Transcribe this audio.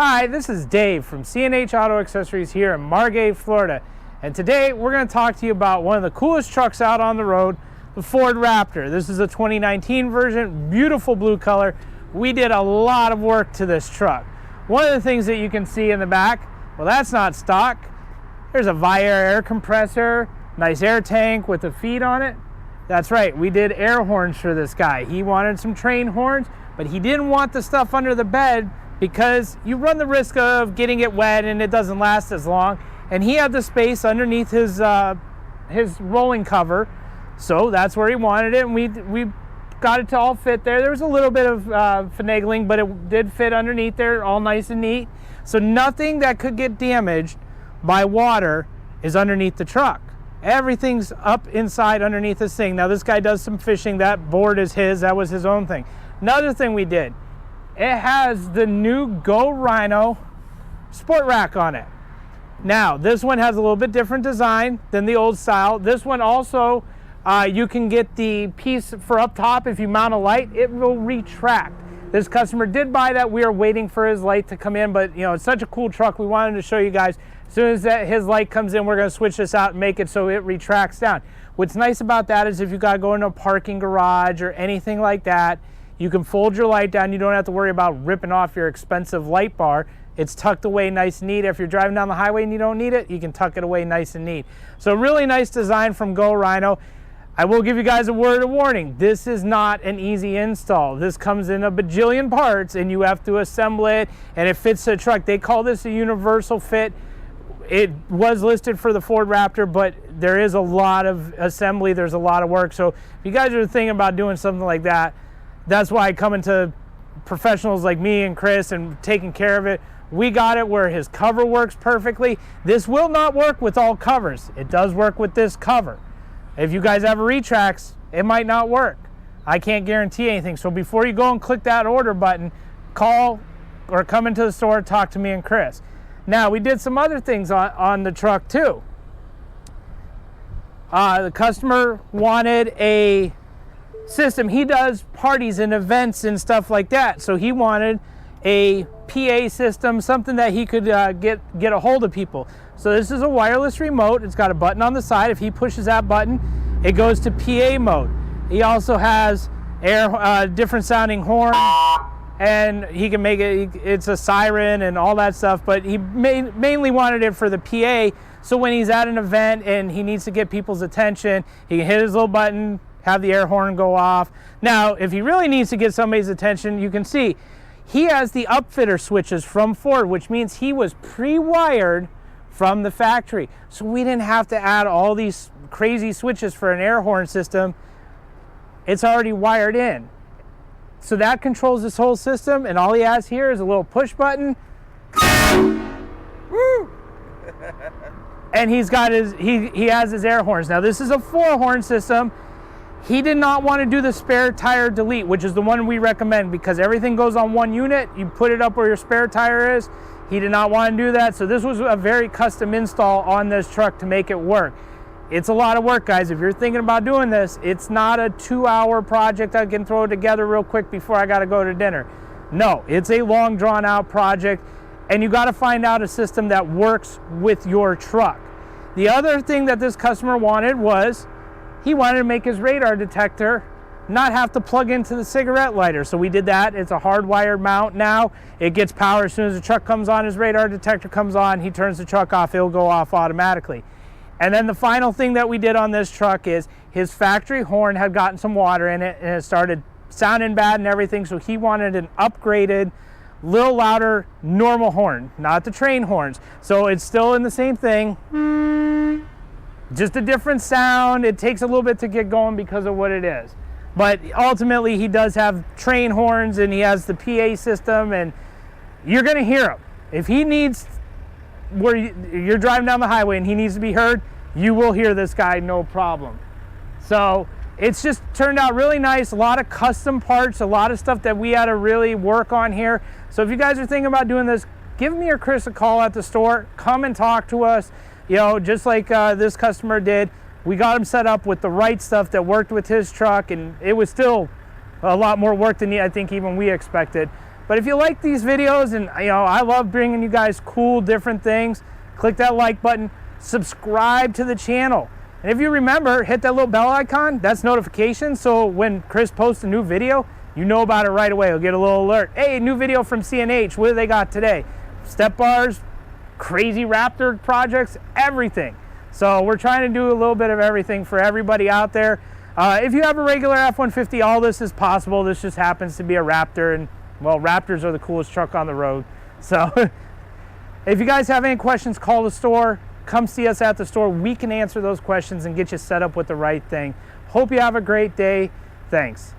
Hi, this is Dave from C&H Auto Accessories here in Margate, Florida. And today we're going to talk to you about one of the coolest trucks out on the road, the Ford Raptor. This is a 2019 version, beautiful blue color. We did a lot of work to this truck. One of the things that you can see in the back, well, that's not stock. There's a Viair air compressor, nice air tank with a feed on it. That's right, we did air horns for this guy. He wanted some train horns, but he didn't want the stuff under the bed because you run the risk of getting it wet and it doesn't last as long. And he had the space underneath his rolling cover, so that's where he wanted it, and we got it to all fit there. There was a little bit of finagling, but it did fit underneath there, all nice and neat. So nothing that could get damaged by water is underneath the truck. Everything's up inside underneath this thing. Now this guy does some fishing. That board is his. That was his own thing. Another thing we did, it has the new Rhino sport rack on it. Now this one has a little bit different design than the old style. This one also, you can get the piece for up top. If you mount a light, it will retract. This customer did buy that. We are waiting for his light to come in, but you know, it's such a cool truck. We wanted to show you guys. As soon as his light comes in, we're going to switch this out and make it so it retracts down. What's nice about that is if you got to go into a parking garage or anything like that, you can fold your light down. You don't have to worry about ripping off your expensive light bar. It's tucked away nice and neat. If you're driving down the highway and you don't need it, you can tuck it away nice and neat. So really nice design from Rhino. I will give you guys a word of warning. This is not an easy install. This comes in a bajillion parts and you have to assemble it and it fits the truck. They call this a universal fit. It was listed for the Ford Raptor, but there is a lot of assembly. There's a lot of work. So if you guys are thinking about doing something like that, that's why I come into professionals like me and Chris and taking care of it. We got it where his cover works perfectly. This will not work with all covers. It does work with this cover. If you guys have a retracts, it might not work. I can't guarantee anything. So before you go and click that order button, call or come into the store and talk to me and Chris. Now, we did some other things on the truck too. The customer wanted a system. He does parties and events and stuff like that. So he wanted a PA system, something that he could get a hold of people. So this is a wireless remote. It's got a button on the side. If he pushes that button, it goes to PA mode. He also has different sounding horn, and he can make it, it's a siren and all that stuff, but he mainly wanted it for the PA. So when he's at an event and he needs to get people's attention, he can hit his little button, have the air horn go off. Now, if he really needs to get somebody's attention, you can see he has the upfitter switches from Ford, which means he was pre-wired from the factory. So we didn't have to add all these crazy switches for an air horn system. It's already wired in. So that controls this whole system, and all he has here is a little push button. Woo! And he's got he has his air horns. Now this is a 4-horn system. He did not want to do the spare tire delete, which is the one we recommend because everything goes on one unit. You put it up where your spare tire is. He did not want to do that. So this was a very custom install on this truck to make it work. It's a lot of work, guys. If you're thinking about doing this, it's not a 2-hour project I can throw together real quick before I got to go to dinner. No, it's a long drawn out project, and you got to find out a system that works with your truck. The other thing that this customer wanted was he wanted to make his radar detector not have to plug into the cigarette lighter. So we did that. It's a hardwired mount now. It gets power as soon as the truck comes on, his radar detector comes on, he turns the truck off, it'll go off automatically. And then the final thing that we did on this truck is his factory horn had gotten some water in it and it started sounding bad and everything. So he wanted an upgraded, little louder, normal horn, not the train horns. So it's still in the same thing. Just a different sound. It takes a little bit to get going because of what it is. But ultimately, he does have train horns and he has the PA system, and you're going to hear him. If he needs, where you're driving down the highway and he needs to be heard, you will hear this guy, no problem. So it's just turned out really nice. A lot of custom parts, a lot of stuff that we had to really work on here. So if you guys are thinking about doing this, give me or Chris a call at the store. Come and talk to us. You know, just like this customer did. We got him set up with the right stuff that worked with his truck, and it was still a lot more work than I think even we expected. But if you like these videos, and I love bringing you guys cool, different things, click that like button, subscribe to the channel. And if you remember, hit that little bell icon, that's notifications. So when Chris posts a new video, you know about it right away. You'll get a little alert. Hey, new video from CNH. What do they got today? Step bars, crazy Raptor projects, everything. So we're trying to do a little bit of everything for everybody out there. If you have a regular F-150, all this is possible. This just happens to be a Raptor, and well, Raptors are the coolest truck on the road. So if you guys have any questions, call the store. Come see us at the store. We can answer those questions and get you set up with the right thing. Hope you have a great day. Thanks.